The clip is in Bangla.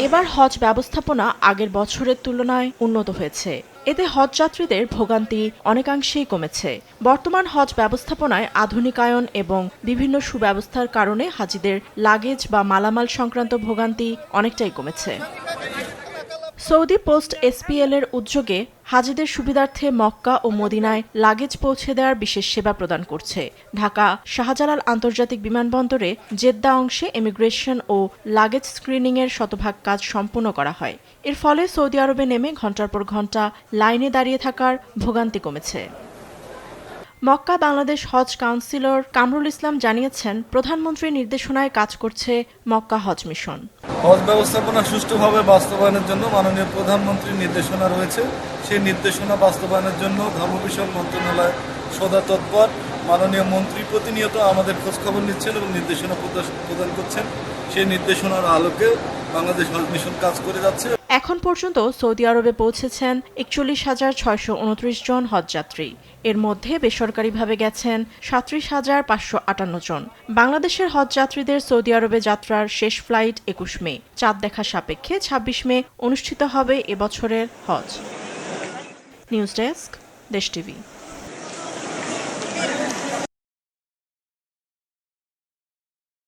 এবার হজ ব্যবস্থাপনা আগের বছরের তুলনায় উন্নত হয়েছে। এতে হজ যাত্রীদের ভোগান্তি অনেকাংশেই কমেছে। বর্তমান হজ ব্যবস্থাপনায় আধুনিকায়ন এবং বিভিন্ন সুব্যবস্থার কারণে হাজিদের লাগেজ বা মালামাল সংক্রান্ত ভোগান্তি অনেকটাই কমেছে। সৌদি পোস্ট এসপিএল এর উদ্যোগে হাজিদের সুবিধার্থে মক্কা ও মদিনায় লাগেজ পৌঁছে দেওয়ার বিশেষ সেবা প্রদান করছে। ঢাকা শাহজালাল আন্তর্জাতিক বিমানবন্দরে জেদ্দা অংশে ইমিগ্রেশন ও লাগেজ স্ক্রিনিংয়ের শতভাগ কাজ সম্পন্ন করা হয়। এর ফলে সৌদি আরবে নেমে ঘণ্টার পর ঘণ্টা লাইনে দাঁড়িয়ে থাকার ভোগান্তি কমেছে। মক্কা বাংলাদেশ হজ কাউন্সিলর কামরুল ইসলাম জানিয়েছেন, প্রধানমন্ত্রীর নির্দেশনায় কাজ করছে মক্কা হজ মিশন। হজ ব্যবস্থাপনা সুষ্ঠুভাবে বাস্তবায়নের জন্য মাননীয় প্রধানমন্ত্রীর নির্দেশনা রয়েছে। সেই নির্দেশনা বাস্তবায়নের জন্য ধর্ম বিষয়ক মন্ত্রণালয় সদা তৎপর। মাননীয় মন্ত্রী প্রতিনিয়ত আমাদের খোঁজখবর নিচ্ছেন এবং নির্দেশনা প্রদান করছেন। সেই নির্দেশনার আলোকে বাংলাদেশ হজ মিশন কাজ করে যাচ্ছে। এখন পর্যন্ত সৌদি আরবে পৌঁছেছেন ৪১,৬২৯ জন হজযাত্রী। এর মধ্যে বেসরকারিভাবে গেছেন ৩৭,৫৫৮ জন। বাংলাদেশের হজযাত্রীদের সৌদি আরবে যাত্রার শেষ ফ্লাইট ২১ মে। চাঁদ দেখা সাপেক্ষে ২৬ মে অনুষ্ঠিত হবে এবছরের হজ। নিউজ ডেস্ক, দেশ টিভি।